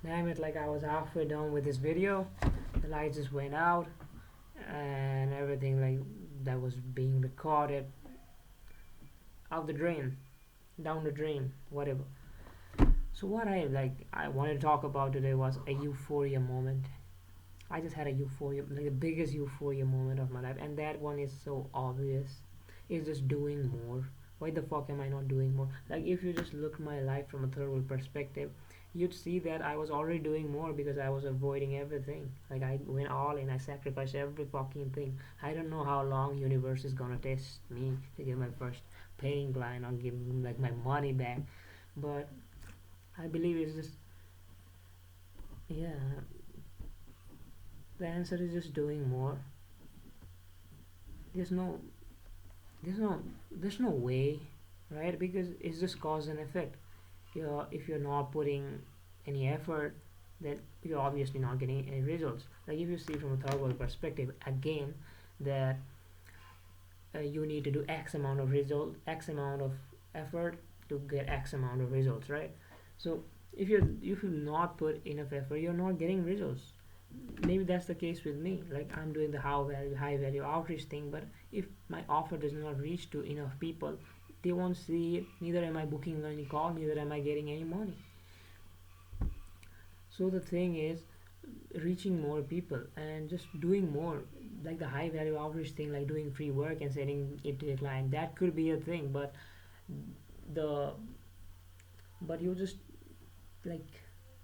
Damn it, like I was halfway done with this video, the light just went out, and everything like that was being recorded out the drain, down the drain, whatever. So what I wanted to talk about today was a euphoria moment. I just had a euphoria, like the biggest euphoria moment of my life, and that one is so obvious. It's just doing more. Why the fuck am I not doing more? Like if you just look at my life from a third world perspective, you'd see that I was already doing more because I was avoiding everything. Like I went all in, I sacrificed every fucking thing. I don't know how long universe is gonna test me to get my first paying client or give me like my money back. But I believe it's just, yeah, the answer is just doing more. There's no there's no there's no way, right? Because it's just cause and effect. If you're not putting any effort, then you're obviously not getting any results. Like if you see from a third world perspective again, that you need to do x amount of result, x amount of effort to get x amount of results, right? So if you not put enough effort, you're not getting results. Maybe that's the case with me. Like I'm doing the high value outreach thing, but if my offer does not reach to enough people, they won't see it. Neither am I booking any call, neither am I getting any money. So the thing is, reaching more people and just doing more, like the high value outreach thing, like doing free work and sending it to a client, that could be a thing. The but you just like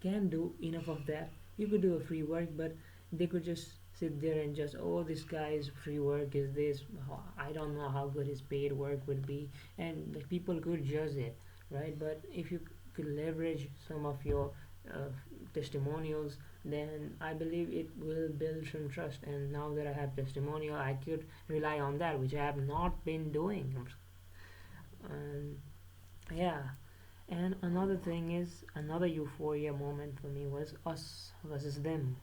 can't do enough of that. You could do a free work, but they could just sit there and just, oh, this guy's free work is this. I don't know how good his paid work would be, and like people could judge it, right? But if you could leverage some of your uh, testimonials, then I believe it will build some trust. And now that I have testimonial, I could rely on that, which I have not been doing. And yeah, and another thing is, another euphoria moment for me was us versus them.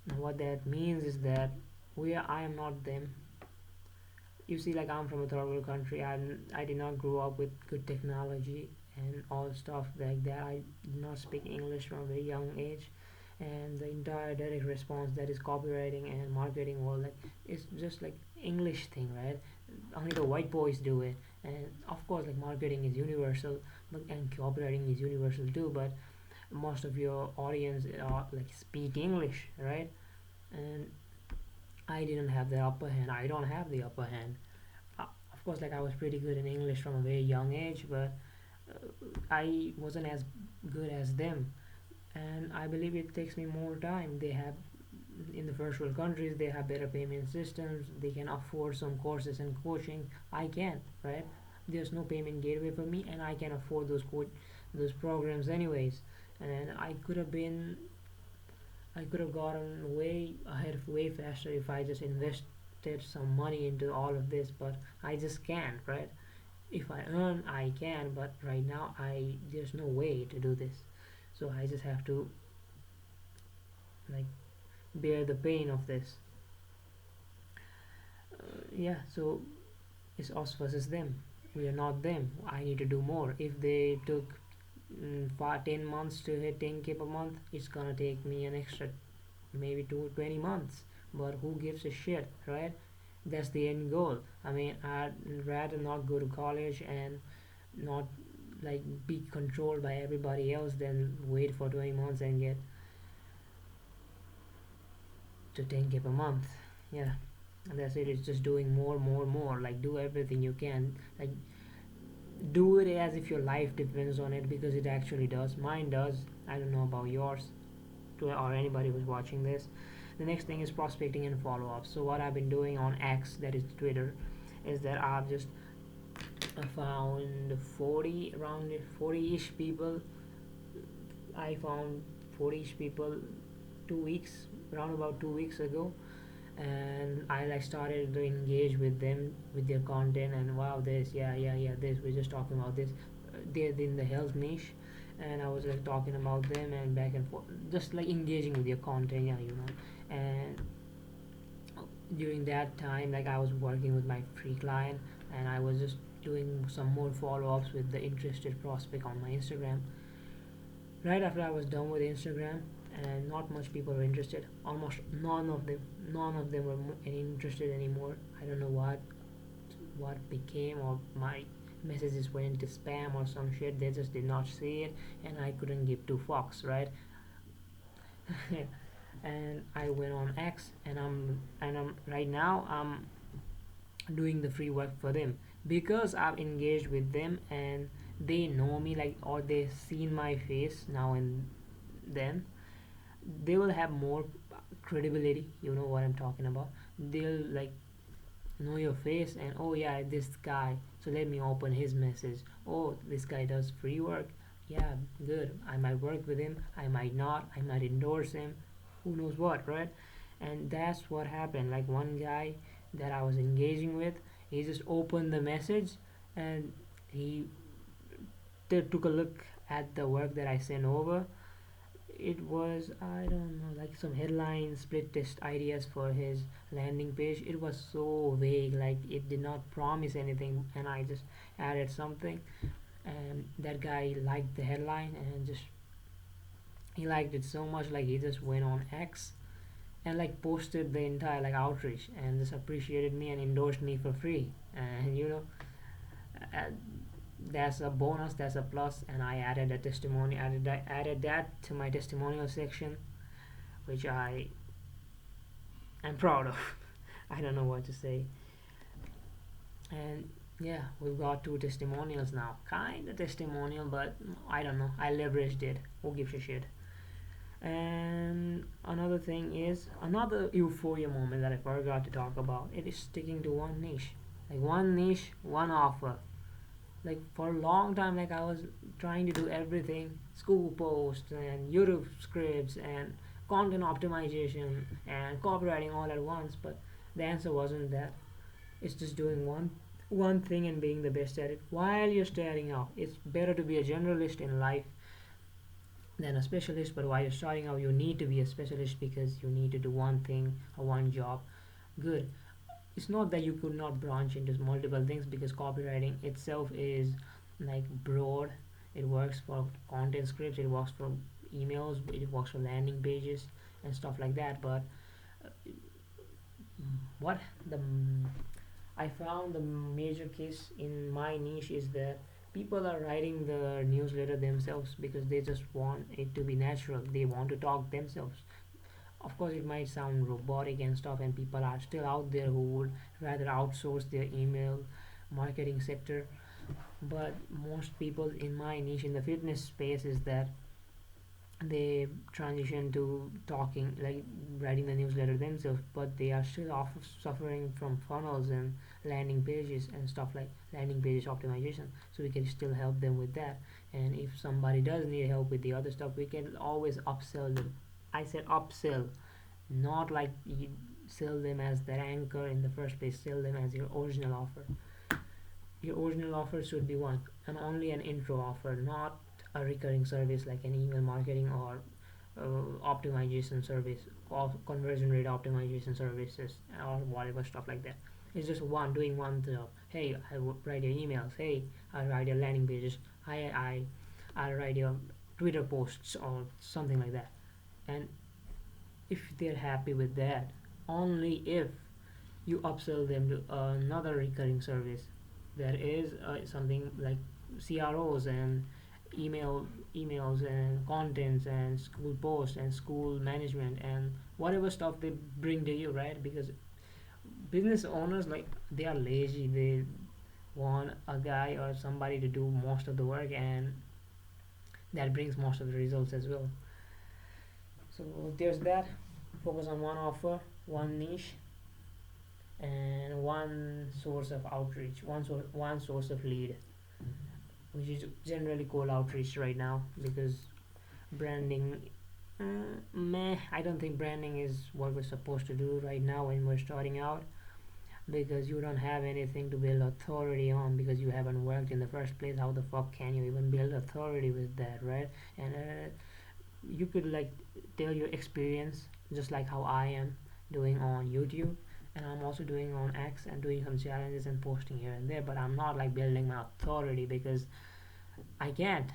And what that means is that I am not them. You see, like I'm from a third world country. I did not grow up with good technology and all stuff like that. I did not speak English from a very young age, and the entire direct response, that is copywriting and marketing world, like it's just like English thing, right? Only the white boys do it. And of course, like marketing is universal, and copywriting is universal too. But most of your audience like speak English, right? And I didn't have the upper hand. I don't have the upper hand. Of course, like I was pretty good in English from a very young age, but I wasn't as good as them. And I believe it takes me more time. They have, in the first world countries, they have better payment systems. They can afford some courses and coaching. I can't, right? There's no payment gateway for me, and I can afford those programs anyways. And I could have gotten way ahead way faster if I just invested some money into all of this, but I just can't, right? If I earn, I can, but right now there's no way to do this. So I just have to like bear the pain of this. Yeah, so it's us versus them. We are not them. I need to do more. If they took 10 months to hit 10K per month, it's gonna take me an extra maybe 20 months. But who gives a shit, right? That's the end goal. I mean, I'd rather not go to college and not like be controlled by everybody else than wait for 20 months and get to 10K per month. Yeah, and that's it. It's just doing more, more, more. Like do everything you can. Like do it as if your life depends on it, because it actually does. Mine does. I don't know about yours, or anybody who's watching this. The next thing is prospecting and follow up. So what I've been doing on X, that is Twitter, is that I've just found 40 around 40ish people. I found 40ish people 2 weeks, around about 2 weeks ago, and I like started to engage with them with their content. And wow, this, yeah, this, we're just talking about this. They're in the health niche, and I was like talking about them and back and forth, just like engaging with your content, yeah, and during that time, like I was working with my free client, and I was just doing some more follow-ups with the interested prospect on my Instagram, Right after I was done with Instagram, and not much people were interested. Almost none of them were any interested anymore. I don't know what became, or my messages went into spam or some shit. They just did not see it, and I couldn't give two fucks, right? And I went on X, and I'm right now I'm doing the free work for them because I've engaged with them and they know me, like, or they seen my face now and then. They will have more credibility. You know what I'm talking about. They'll like know your face, and oh yeah, this guy, so let me open his message. Oh, this guy does free work. Yeah, good. I might work with him, I might not, I might endorse him, who knows what, right? And that's what happened. Like, one guy that I was engaging with, he just opened the message, and he took a look at the work that I sent over. It was, I don't know, like some headline split test ideas for his landing page. It was so vague, like it did not promise anything, and I just added something, and that guy liked the headline, and just he liked it so much, like he just went on X and like posted the entire like outreach and just appreciated me and endorsed me for free. And uh, that's a bonus, that's a plus. And I added a testimony, added that to my testimonial section, which I am proud of. I don't know what to say. And yeah, we've got two testimonials now. Kind of testimonial, but I don't know. I leveraged it. Who gives a shit? And another thing is another euphoria moment that I forgot to talk about. It is sticking to one niche. Like, one niche, one offer. Like, for a long time, like, I was trying to do everything: school posts and YouTube scripts and content optimization and copywriting all at once. But the answer wasn't that. It's just doing one thing and being the best at it while you're starting out. It's better to be a generalist in life than a specialist, but while you're starting out, you need to be a specialist because you need to do one thing or one job good. It's not that you could not branch into multiple things, because copywriting itself is like broad. It works for content scripts, it works for emails, it works for landing pages and stuff like that. But uh, what the I found the major case in my niche is that people are writing the newsletter themselves because they just want it to be natural. They want to talk themselves. Of course, it might sound robotic and stuff, and people are still out there who would rather outsource their email marketing sector. But most people in my niche in the fitness space is that they transition to talking, like writing the newsletter themselves, but they are still suffering from funnels and landing pages and stuff, like landing pages optimization. So we can still help them with that. And if somebody does need help with the other stuff, we can always upsell them. I said upsell, not like you sell them as their anchor in the first place. Sell them as your original offer. Your original offer should be one and only an intro offer, not a recurring service like an email marketing or optimization service or conversion rate optimization services or whatever stuff like that. It's just doing one job. Hey, I would write your emails. Hey, I write your landing pages. I write your Twitter posts or something like that. And if they're happy with that, only if you upsell them to another recurring service that is something like CROs and emails and contents and school posts and school management and whatever stuff they bring to you, right? Because business owners, like, they are lazy. They want a guy or somebody to do most of the work, and that brings most of the results as well. So there's that. Focus on one offer, one niche, and one source of outreach, one source of lead, which is generally cold outreach right now. Because branding, meh, I don't think branding is what we're supposed to do right now when we're starting out, because you don't have anything to build authority on because you haven't worked in the first place. How the fuck can you even build authority with that, right? And you could like tell your experience, just like how I am doing on YouTube, and I'm also doing on X and doing some challenges and posting here and there. But I'm not like building my authority because I can't.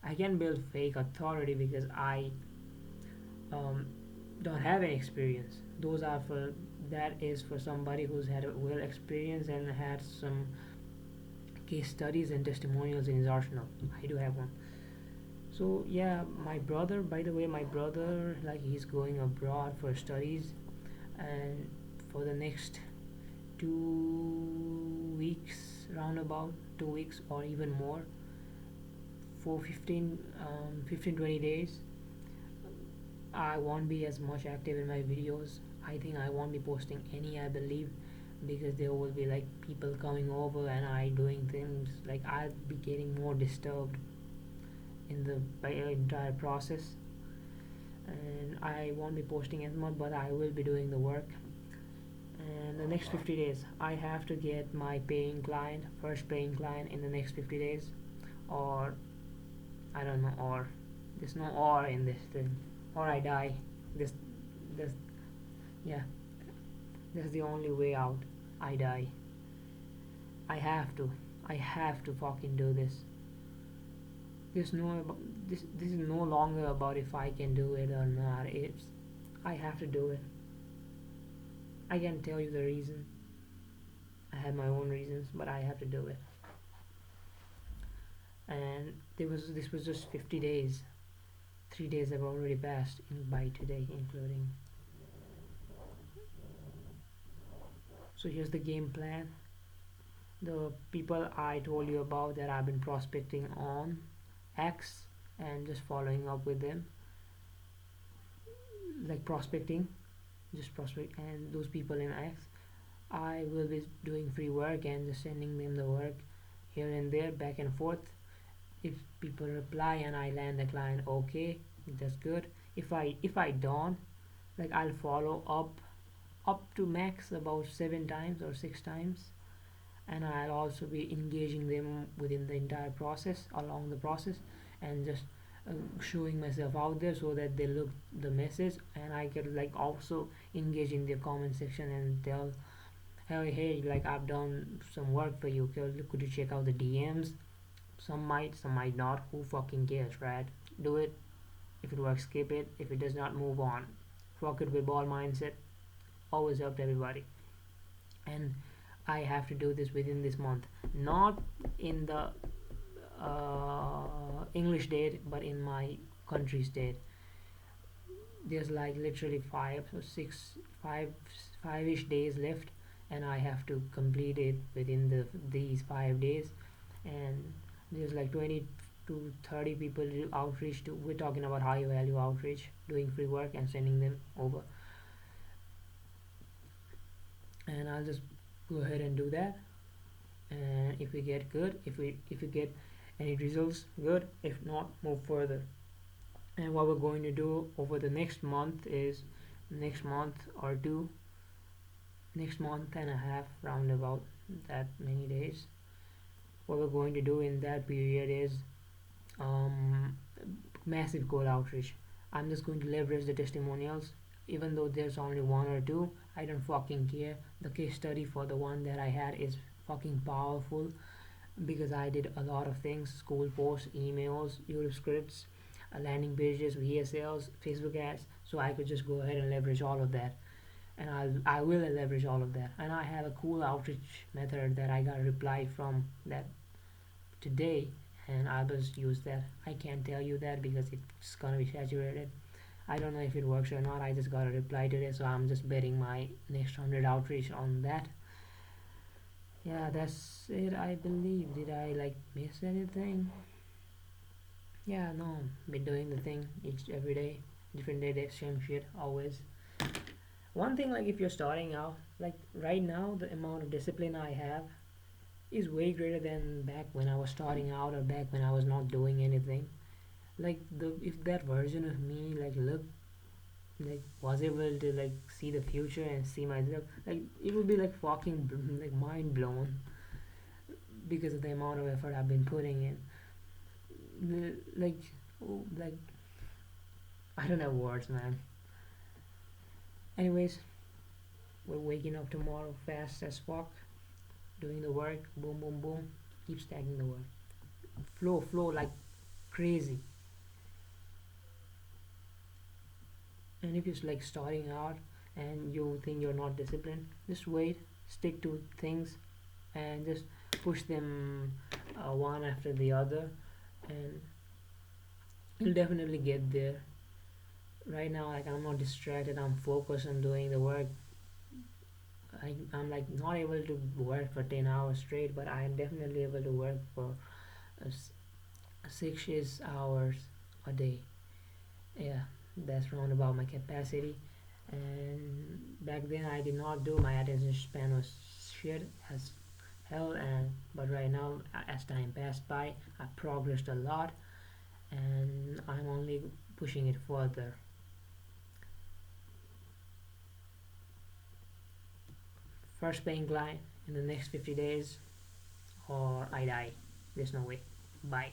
I can build fake authority because I um, don't have any experience. Those are for that is for somebody who's had a well experience and had some case studies and testimonials in his arsenal. I do have one. So yeah, my brother. By the way, my brother, like, he's going abroad for studies, and for the next 2 weeks, roundabout 2 weeks or even more, for 20 days, I won't be as much active in my videos. I think I won't be posting any, I believe, because there will be like people coming over and I doing things like I'll be getting more disturbed in the entire process, and I won't be posting as much, but I will be doing the work. And the next 50 days, I have to get my paying client, first paying client in the next 50 days, or I don't know, or there's no or in this thing, or I die. This, this, yeah, this is the only way out. I die. I have to. I have to fucking do this. There's no this. This is no longer about if I can do it or not. It's I have to do it. I can tell you the reason. I have my own reasons, but I have to do it. And this was just 50 days. 3 days have already passed by today, including. So here's the game plan. The people I told you about that I've been prospecting on X and just following up with them, like prospecting, just prospect, and those people in X, I will be doing free work and just sending them the work here and there, back and forth. If people reply and I land the client, okay, that's good. If I don't, like, I'll follow up to max about 7 times or 6 times, and I'll also be engaging them within the entire process, along the process, and just showing myself out there so that they look the message, and I can like also engage in their comment section and tell, hey, like, I've done some work for you. Could you check out the DMs? Some might not. Who fucking cares, right? Do it. If it works, skip it. If it does not, move on. Fuck it with ball mindset. Always helped everybody. And I have to do this within this month. Not in the English date, but in my country's date. There's like literally 5 ish days left, and I have to complete it within these 5 days. And there's like 20 to 30 people to outreach to. We're talking about high value outreach, doing free work and sending them over. And I'll just go ahead and do that. And if we get good, if we get any results, good. If not, move further. And what we're going to do over the next month is, next month or two, next month and a half, roundabout that many days, what we're going to do in that period is um, massive cold outreach. I'm just going to leverage the testimonials. Even though there's only one or two, I don't fucking care. The case study for the one that I had is fucking powerful, because I did a lot of things: school posts, emails, YouTube scripts, landing pages, VSLs, Facebook ads. So I could just go ahead and leverage all of that, and I will leverage all of that. And I have a cool outreach method that I got a reply from that today, and I'll just use that. I can't tell you that because it's gonna be saturated. I don't know if it works or not. I just got a reply today, so I'm just betting my next 100 outreach on that. Yeah, that's it, I believe. Did I like miss anything? Yeah, no. Been doing the thing each every day, different day, same shit always. One thing, like, if you're starting out, like right now, the amount of discipline I have is way greater than back when I was starting out or back when I was not doing anything. Like, the if that version of me was able to like see the future and see myself, like, it would be like fucking like mind blown because of the amount of effort I've been putting in. Like, like, I don't have words, man. Anyways, we're waking up tomorrow fast as fuck, doing the work, boom boom boom, keep stacking the work, flow like crazy. And if you're like starting out and you think you're not disciplined, just wait, stick to things, and just push them one after the other, and you'll definitely get there. Right now, like, I'm not distracted, I'm focused on doing the work. I'm like not able to work for 10 hours straight, but I am definitely able to work for uh, 6 hours a day. Yeah, that's round about my capacity. And back then I did not do, my attention span was shit as hell, and but right now, as time passed by, I progressed a lot, and I'm only pushing it further. First paying client in the next 50 days, or I die. There's no way. Bye.